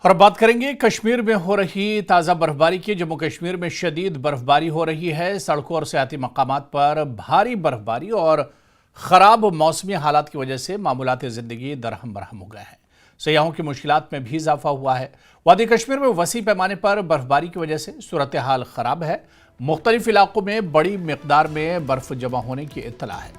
और बात करेंगे कश्मीर में हो रही ताज़ा बर्फबारी की। जम्मू कश्मीर में शदीद बर्फबारी हो रही है। सड़कों और सियाती मकामात पर भारी बर्फबारी और ख़राब मौसमी हालात की वजह से मामूलाती ज़िंदगी दरहम बरहम हो गए हैं। सयाहों की मुश्किलात में भी इजाफा हुआ है। वादी कश्मीर में वसी पैमाने पर बर्फबारी की वजह से सूरत हाल ख़राब है। मुख्तलिफ इलाकों में बड़ी मिकदार में बर्फ जमा होने की इत्तला है।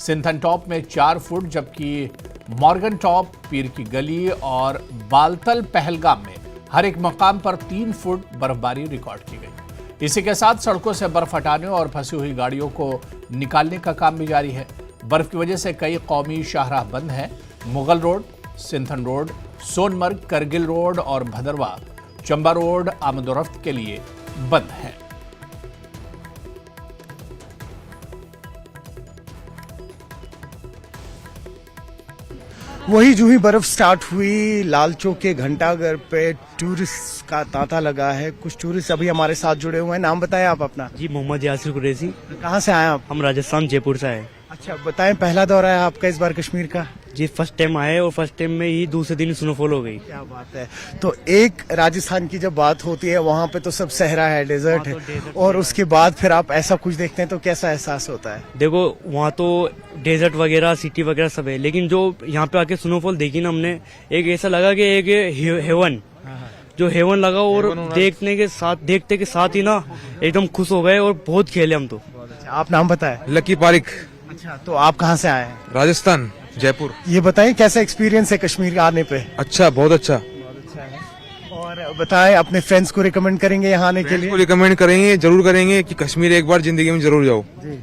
सिंथन टॉप में 4 फुट, जबकि मॉर्गन टॉप, पीर की गली और बालतल पहलगाम में हर एक मकाम पर 3 फुट बर्फबारी रिकॉर्ड की गई। इसी के साथ सड़कों से बर्फ हटाने और फंसी हुई गाड़ियों को निकालने का काम भी जारी है। बर्फ की वजह से कई कौमी शाहराह बंद हैं। Mughal road, Sinthan road, Sonamarg, Kargil road और भदरवा चंबा रोड आमदोरफ्त के लिए बंद है। वही जो ही बर्फ स्टार्ट हुई, लाल चौक के घंटाघर पे टूरिस्ट का तांता लगा है। कुछ टूरिस्ट अभी हमारे साथ जुड़े हुए हैं। नाम बताएं आप अपना। जी, मोहम्मद यासिर कुरैशी। कहाँ से आए आप? हम राजस्थान जयपुर से आए। अच्छा बताएं, पहला दौरा है आपका इस बार कश्मीर का? जी, फर्स्ट टाइम आए और फर्स्ट टाइम में ही दूसरे दिन स्नोफॉल हो गई। क्या बात है। तो एक राजस्थान की जब बात होती है, वहाँ पे तो सब सहरा है, डेजर्ट है, और उसके बाद फिर आप ऐसा कुछ देखते हैं तो कैसा एहसास होता है? देखो, वहाँ तो डेजर्ट वगैरह, सिटी वगैरह सब है, लेकिन जो यहाँ पे आके स्नोफॉल देखी ना हमने, एक ऐसा लगा कि एक हेवन, जो हेवन लगा, और देखते के साथ ही ना एकदम खुश हो गए और बहुत खेले हम तो। आप नाम बताएं। लकी पारिक। अच्छा, तो आप कहाँ से आए हैं? राजस्थान, जयपुर। ये बताएं कैसा एक्सपीरियंस है कश्मीर आने पे? अच्छा, बहुत अच्छा। और बताएं, अपने फ्रेंड्स को रिकमेंड करेंगे यहाँ आने के लिए? रिकमेंड करेंगे, जरूर करेंगे कि कश्मीर एक बार जिंदगी में जरूर जाओ। जी।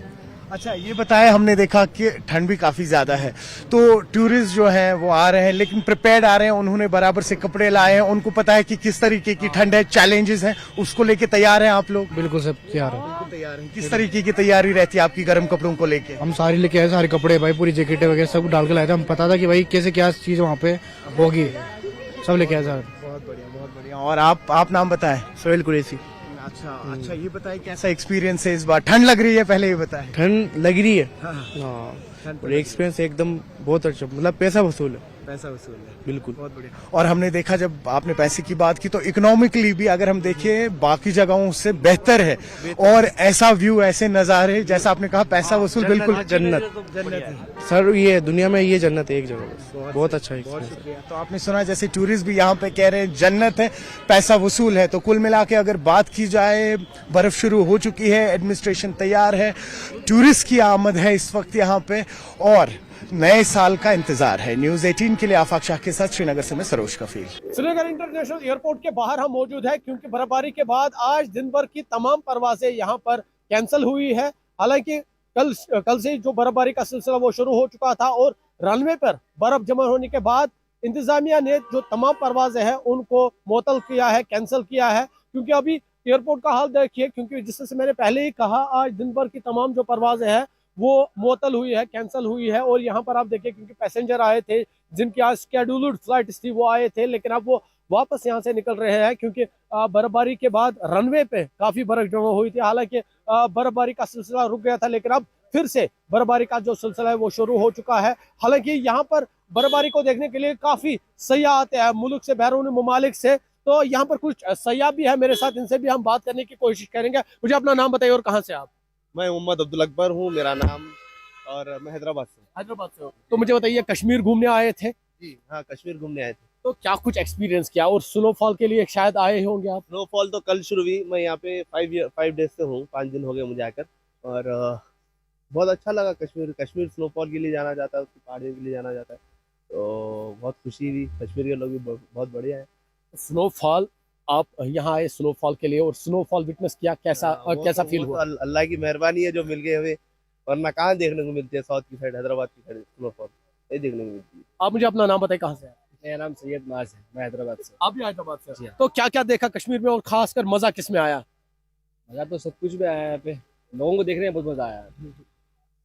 अच्छा, ये बताएं, हमने देखा कि ठंड भी काफी ज्यादा है, तो टूरिस्ट जो हैं वो आ रहे हैं, लेकिन प्रिपेयर्ड आ रहे हैं। उन्होंने बराबर से कपड़े लाए हैं, उनको पता है कि किस तरीके की ठंड है, चैलेंजेस हैं, उसको लेके तैयार हैं आप लोग? बिल्कुल सब तैयार है। बिल्कुल तैयार हैं। किस तरीके की तैयारी रहती है आपकी गर्म कपड़ों को लेके? हम सारे लेके आए, सारे कपड़े भाई, पूरी जैकेटें वगैरह सब डाल के लाए थे। हम पता था कि भाई कैसे क्या चीज वहाँ पे होगी, सब लेके आए सर। बहुत बढ़िया, बहुत बढ़िया। और आप नाम बताएं। सोहेल कुरैशी। अच्छा, ये बताएं कैसा एक्सपीरियंस है इस बार? ठंड लग रही है, पहले ये बताएं। ठंड लग रही है। हाँ। और एक्सपीरियंस एकदम बहुत अच्छा, मतलब पैसा वसूल है। पैसा वसूल है, बिल्कुल। बहुत बढ़िया। और हमने देखा, जब आपने पैसे की बात की, तो इकोनॉमिकली भी अगर हम देखें बाकी जगहों से बेहतर है, और ऐसा व्यू, ऐसे नजारे, जैसा आपने कहा, पैसा वसूल। बिल्कुल जन्नत सर, ये दुनिया में ये जन्नत है एक जगह। बहुत अच्छा एक्सपीरियंस। तो आपने सुना, जैसे टूरिस्ट भी यहाँ पे कह रहे हैं जन्नत है, पैसा वसूल है। तो कुल मिला के अगर बात की जाए, बर्फ शुरू हो चुकी है, एडमिनिस्ट्रेशन तैयार है, टूरिस्ट की आमद है इस वक्त यहाँ पे, और नए साल का इंतजार है। न्यूज़ 18 के लिए आफाक शाह के साथ श्रीनगर से मैं सरोज कफील। श्रीनगर इंटरनेशनल एयरपोर्ट के बाहर हम मौजूद है, क्योंकि बर्फबारी के बाद आज दिन भर की तमाम परवाजें यहाँ पर कैंसिल हुई है। हालांकि कल से जो बर्फबारी का सिलसिला वो शुरू हो चुका था, और रनवे पर बर्फ जमा होने के बाद इंतजामिया ने जो तमाम परवाजें हैं उनको मुअत्तल किया है, कैंसिल किया है। क्योंकि अभी एयरपोर्ट का हाल देखिए, क्योंकि जिससे मैंने पहले ही कहा, आज दिन भर की तमाम जो परवाजें हैं वो मुअत्तल हुई है, कैंसिल हुई है। और यहाँ पर आप देखिए, क्योंकि पैसेंजर आए थे जिनकी आज स्केड्यूल्ड फ्लाइट्स थी, वो आए थे, लेकिन अब वो वापस यहाँ से निकल रहे हैं, क्योंकि बर्फबारी के बाद रनवे पे काफी बर्फ जमा हुई थी। हालांकि बर्फबारी का सिलसिला रुक गया था, लेकिन अब फिर से बर्फबारी का जो सिलसिला है वो शुरू हो चुका है। हालांकि यहाँ पर बर्फबारी को देखने के लिए काफी सयाह आते हैं मुल्क से, बैरून ममालिक से। तो यहाँ पर कुछ सयाह भी है मेरे साथ, इनसे भी हम बात करने की कोशिश करेंगे। मुझे अपना नाम बताइए और कहाँ से आप? मैं मोहम्मद अब्दुल अकबर हूँ मेरा नाम, और मैं हैदराबाद से हो। तो मुझे बताइए, कश्मीर घूमने आए थे? जी हाँ, कश्मीर घूमने आए थे। तो क्या कुछ एक्सपीरियंस किया? और स्नोफॉल के लिए शायद आए होंगे आप? स्नोफॉल तो कल शुरू हुई। मैं यहाँ पे 5 डेज से हूँ, 5 दिन हो गए मुझे आकर, और बहुत अच्छा लगा। कश्मीर स्नोफॉल के लिए जाना जाता है, उसकी पहाड़ियों के लिए जाना जाता है, तो बहुत खुशी हुई। कश्मीर के लोग भी बहुत बढ़िया है। स्नोफॉल, आप यहाँ आए स्नोफॉल के लिए और स्नोफॉल विटनेस किया, कैसा फील हुआ? अल्लाह की मेहरबानी है जो मिल गए हमें, वरना कहाँ देखने को मिलती है। साउथ की साइड, हैदराबाद की साइड स्नोफॉल ये देखने को मिलती है। आप मुझे अपना नाम बताइए, कहाँ से? मेरा नाम सैयद माज है, मैं हैदराबाद से। आप भी हैदराबाद से? तो क्या क्या देखा कश्मीर में, और खासकर मजा किस में आया? मजा तो सब कुछ में आया, यहाँ पे लोगों को देखने में बहुत मजा आया,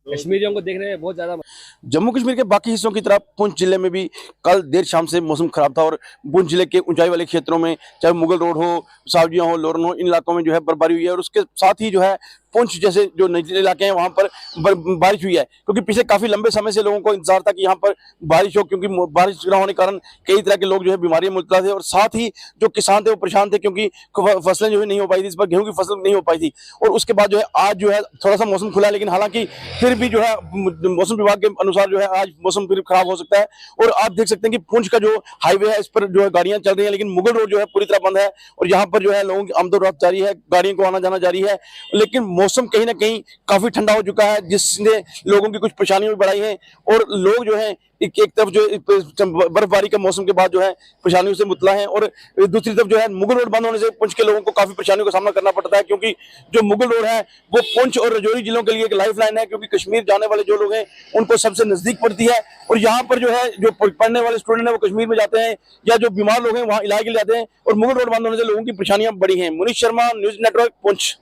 कश्मीरियों को देखने में बहुत ज्यादा। जम्मू कश्मीर के बाकी हिस्सों की तरह पुंछ जिले में भी कल देर शाम से मौसम खराब था, और पुंछ जिले के ऊंचाई वाले क्षेत्रों में, चाहे मुगल रोड हो, सावजिया हो, लोरन हो, इन इलाकों में जो है बर्फबारी हुई है। और उसके साथ ही जो है पुंछ जैसे जो निचले इलाके हैं वहां पर बारिश हुई है, क्योंकि पिछले काफी लंबे समय से लोगों को इंतजार था कि यहाँ पर बारिश हो, क्योंकि बारिश न होने के कारण कई तरह के लोग जो है बीमारियां मुब्तला थे, और साथ ही जो किसान थे वो परेशान थे क्योंकि फसलें जो है नहीं हो पाई थी, इस पर गेहूं की फसल नहीं हो पाई थी। और उसके बाद जो है आज जो है थोड़ा सा मौसम खुला है, लेकिन हालांकि फिर भी जो है मौसम विभाग के अनुसार जो है आज मौसम फिर खराब हो सकता है। और आप देख सकते हैं कि पुंछ का जो हाईवे है इस पर जो है गाड़ियां चल रही हैं, लेकिन मुगल रोड जो है पूरी तरह बंद है और यहाँ पर जो है लोगों की आमदोरफ्त जारी है, गाड़ियों को आना जाना जारी है। लेकिन मौसम कहीं ना कहीं काफी ठंडा हो चुका है, जिसने लोगों की कुछ परेशानियां भी बढ़ाई हैं, और लोग जो है एक तरफ जो बर्फबारी के मौसम के बाद जो है परेशानियों से मुतला है, और दूसरी तरफ जो है मुगल रोड बंद होने से पुंछ के लोगों को काफी परेशानियों का सामना करना पड़ता है, क्योंकि जो मुगल रोड है वो पुंछ और राजौरी जिलों के लिए एक लाइफ लाइन है, क्योंकि कश्मीर जाने वाले जो लोग हैं उनको सबसे नजदीक पड़ती है। और यहाँ पर जो है जो पढ़ने वाले स्टूडेंट है वो कश्मीर में जाते हैं, या जो बीमार लोग हैं वहाँ इलाज के लिए जाते हैं, और मुगल रोड बंद होने से लोगों की परेशानियां बढ़ी हैं। Munish Sharma, news network, Poonch.